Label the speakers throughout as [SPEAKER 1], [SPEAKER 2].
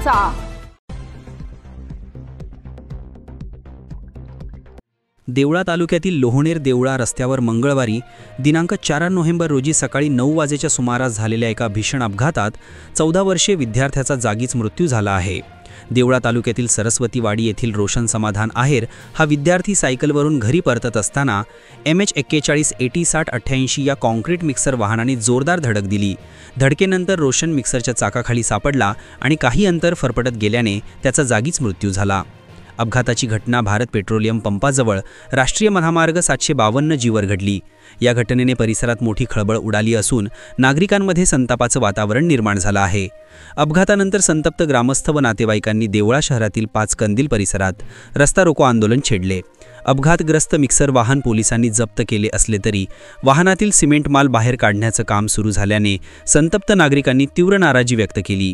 [SPEAKER 1] चर्चा।
[SPEAKER 2] देवळा तालुक्यातील लोहणेर देवळा रस्त्यावर मंगळवारी दिनांक 4 नोव्हेंबर रोजी सकाळी 9 वाजेच्या सुमारास झालेल्या एका भीषण अपघातात 14 वर्षीय विद्यार्थ्याचा जागीच मृत्यू झाला आहे। देवळा तालुक्यातील सरस्वतीवाडी येथील रोशन समाधान आहेर हा विद्यार्थी सायकलवरून घरी परतत असताना MH 41 80 60 88 या कॉन्क्रीट मिक्सर वाहनाने जोरदार धडक दिली। धडकेनंतर रोशन मिक्सरच्या चाकाखाली सापडला आणि काही अंतर फरफटत गेल्याने त्याचा जागीच मृत्यू झाला। अपघाताची घटना भारत पेट्रोलियम पंपाजवळ राष्ट्रीय महामार्ग 752 जीवर घडली। या घटनेने परिसरात मोठी खळबळ उडाली असून नागरिकांमध्ये संतापाचं वातावरण निर्माण झालं आहे। अपघातानंतर संतप्त ग्रामस्थ व नातेवाईकांनी देवळा शहरातील 5 कंदील परिसरात रस्ता रोको आंदोलन छेडले। अपघातग्रस्त मिक्सर वाहन पोलिसांनी जप्त केले असले तरी वाहनातील सिमेंट माल बाहेर काढण्याचं काम सुरू झाल्याने संतप्त नागरिकांनी तीव्र नाराजी व्यक्त केली।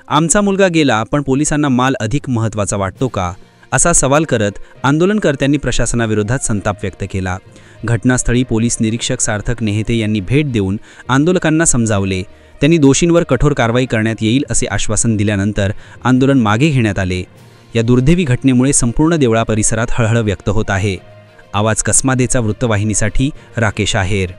[SPEAKER 2] आमचा मुलगा गेला पण पोलिसांना माल अधिक महत्त्वाचा वाटतो का, असा सवाल करत आंदोलनकर्त्यांनी प्रशासनाविरोधात संताप व्यक्त केला। घटनास्थळी पोलीस निरीक्षक सार्थक नेहते यांनी भेट देऊन आंदोलकांना समजावले। त्यांनी दोषींवर कठोर कारवाई करण्यात येईल असे आश्वासन दिल्यानंतर आंदोलन मागे घेण्यात आले। या दुर्दैवी घटनेमुळे संपूर्ण देवळा परिसरात हळहळ व्यक्त होत आहे। आवाज कस्मादेचा वृत्तवाहिनीसाठी राकेश आहेर।